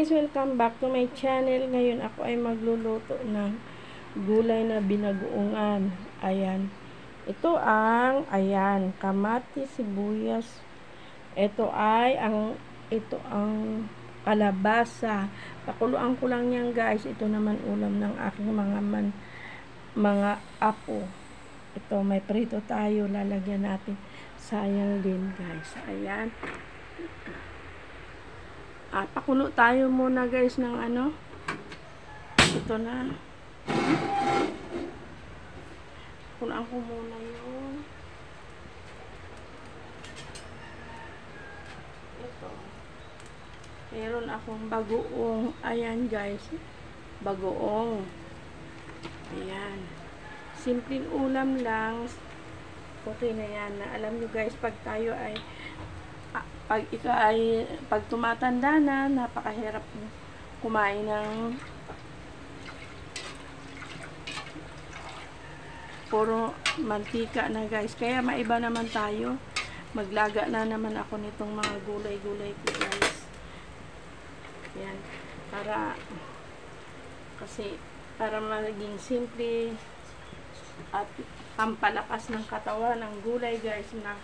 guys, welcome back to my channel. Ngayon ako ay magluluto ng gulay na binagoongan. Ayan. Ito ang, kamatis, sibuyas. Ito ang kalabasa. Pakuluan ko lang yan guys. Ito naman ulam ng aking mga apo. Ito, may prito tayo. Lalagyan natin. Sayang din guys. Ayan. Pakulo tayo muna guys ng ito na. Pakulaan ko muna yung ito. Meron akong bagoong. Ayan guys. Bagoong. Ayan. Simpleng ulam lang. Okay na yan. Alam nyo guys, pag tayo ay pag tumatanda na, napakahirap kumain ng puro mantika na guys. Kaya maiba naman tayo. Maglaga na naman ako nitong mga gulay-gulay ko guys. Yan. Para maging simple at pampalakas ng katawan ng gulay guys na.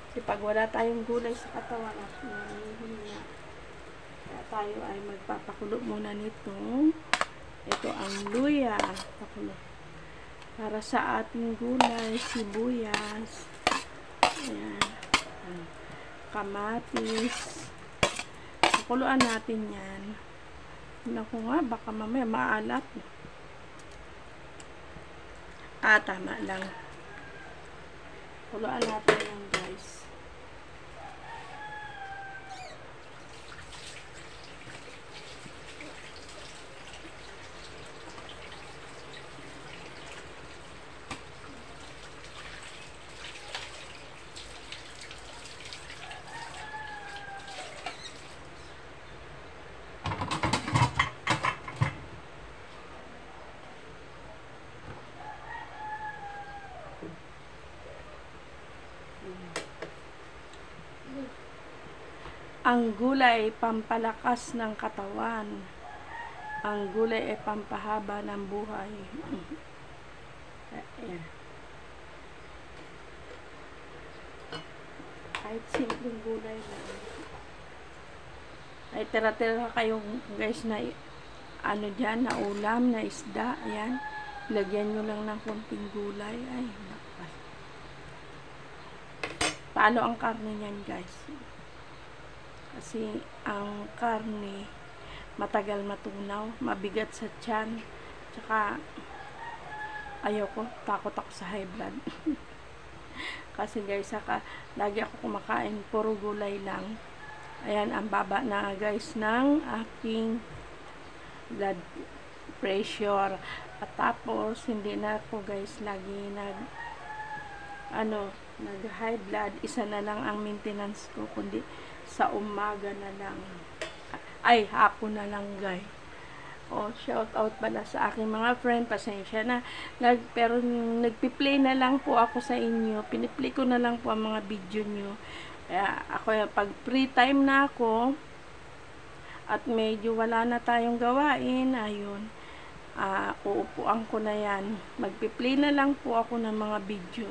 Kasi pag wala tayong gulay sa katawan, kaya tayo ay magpapakulo muna nito. Ito ang luya. Pakulo. Para sa ating gulay, sibuyas. Ayan. Kamatis. Pakuluan natin yan. Naku nga, baka mamaya maalat. Tama lang. Pakuluan natin yan guys. Ang gulay ay pampalakas ng katawan. Ang gulay ay pampahaba ng buhay. Ayan. Kahit simpleng gulay lang. Ay tira-tira kayong guys na dyan, na ulam, na isda. Ayan. Lagyan nyo lang ng konting gulay. Ay, nakas. Paano ang karne niyan guys? Kasi ang karne matagal matunaw, mabigat sa tiyan, tsaka ayoko, takot ako sa high blood. Kasi guys, lagi ako kumakain puro gulay lang. Ayan, ang baba na guys ng aking blood pressure. At tapos hindi na ako guys lagi nag high blood. Isa na lang ang maintenance ko, kundi sa umaga na lang. Ay, hapon na lang guys. Shout out pala sa aking mga friend. Pasensya na. Pero nagpi-play na lang po ako sa inyo. Piniplay ko na lang po ang mga video nyo. Kaya ako, pag free time na ako at medyo wala na tayong gawain, ayun, uupuan ko na yan. Magpi-play na lang po ako ng mga video.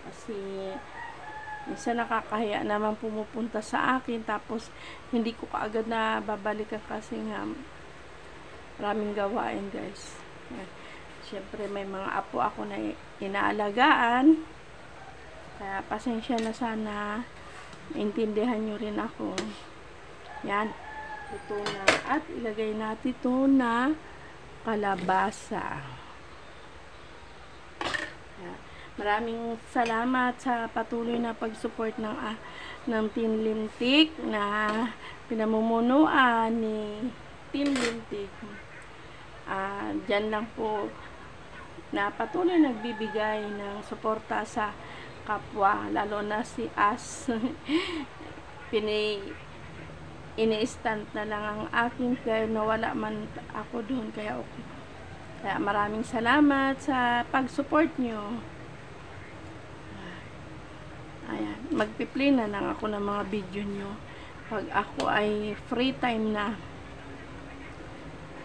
Kasi minsan nakakahiya naman pumupunta sa akin, tapos hindi ko kaagad na babalikan kasi nga maraming gawain guys. Siyempre may mga apo ako na inaalagaan, kaya pasensya na, sana intindihan nyo rin ako. Yan, ito na, at ilagay natin ito na kalabasa. Maraming salamat sa patuloy na pag-support ng Team Lintik na pinamumunuan ni Team Lintik. Diyan lang po na patuloy nagbibigay ng suporta sa kapwa, lalo na si As. Ini-stand na lang ang aking care, nawala man ako doon, kaya okay. Kaya maraming salamat sa pag-support nyo. Ayan, magpi-play na lang ako ng mga video nyo pag ako ay free time na.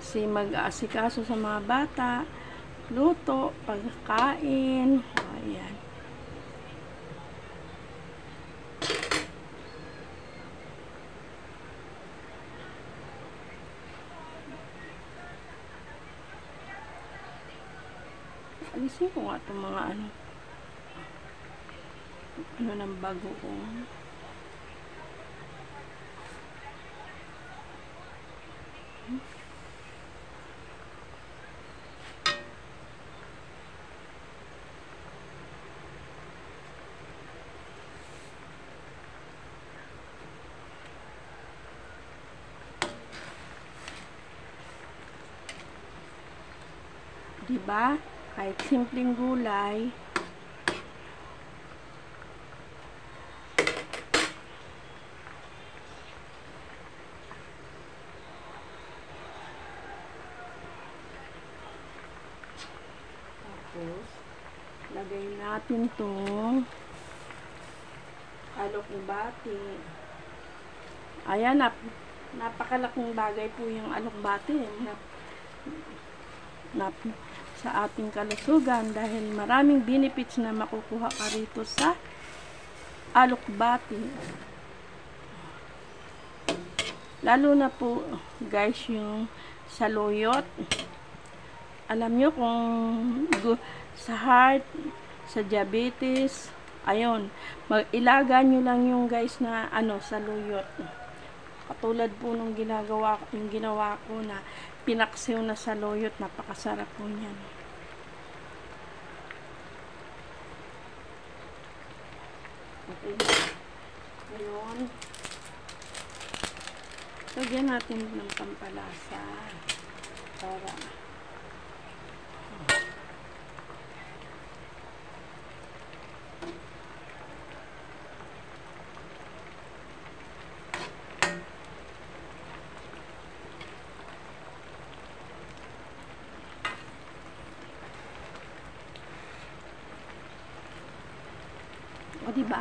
si mag-aasikaso sa mga bata, luto, pagkain. Ayan. Alisin ko nga itong mga ano ng bago ko. Diba? Kahit simpleng gulay, tapos lagay natin tong alokbati. Ayan, napakalaking bagay po yung alokbati sa ating kalusugan dahil maraming benefits na makukuha ka rito sa alokbati. Lalo na po guys yung saluyot. Alam nyo kung sa heart, sa diabetes, ayun, ilaga nyo lang yung guys na saluyot. Katulad po nung ginawa ko na pinaksiw na saluyot, napakasarap po niyan. Okay. Ngayon, lagyan natin ng pampalasa para o diba?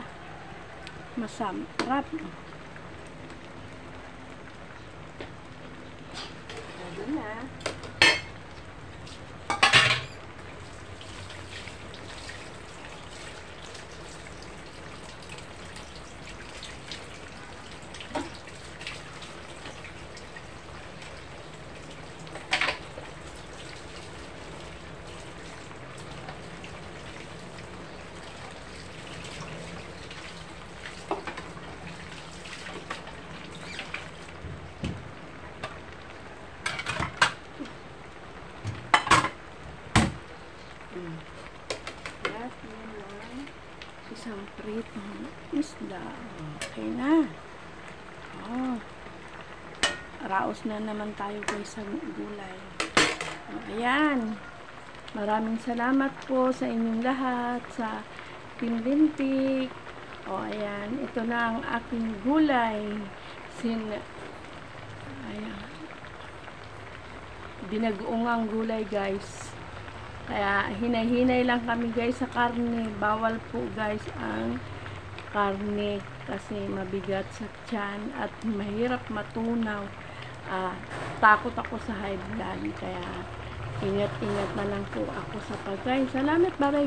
Masarap. Lagi na. Isang pritong isda. Okay na. Oh. Raos na naman tayo guys sa gulay. Ayan. Maraming salamat po sa inyong lahat sa Team Lintik. Ayan. Ito na ang aking gulay. Ayan. Dinag-ungang gulay guys. Kaya hinay-hinay lang kami guys sa karne. Bawal po guys ang karne kasi mabigat sa tiyan at mahirap matunaw. Takot ako sa high blood. Kaya ingat-ingat na lang po ako sa pagkain. Salamat, bye.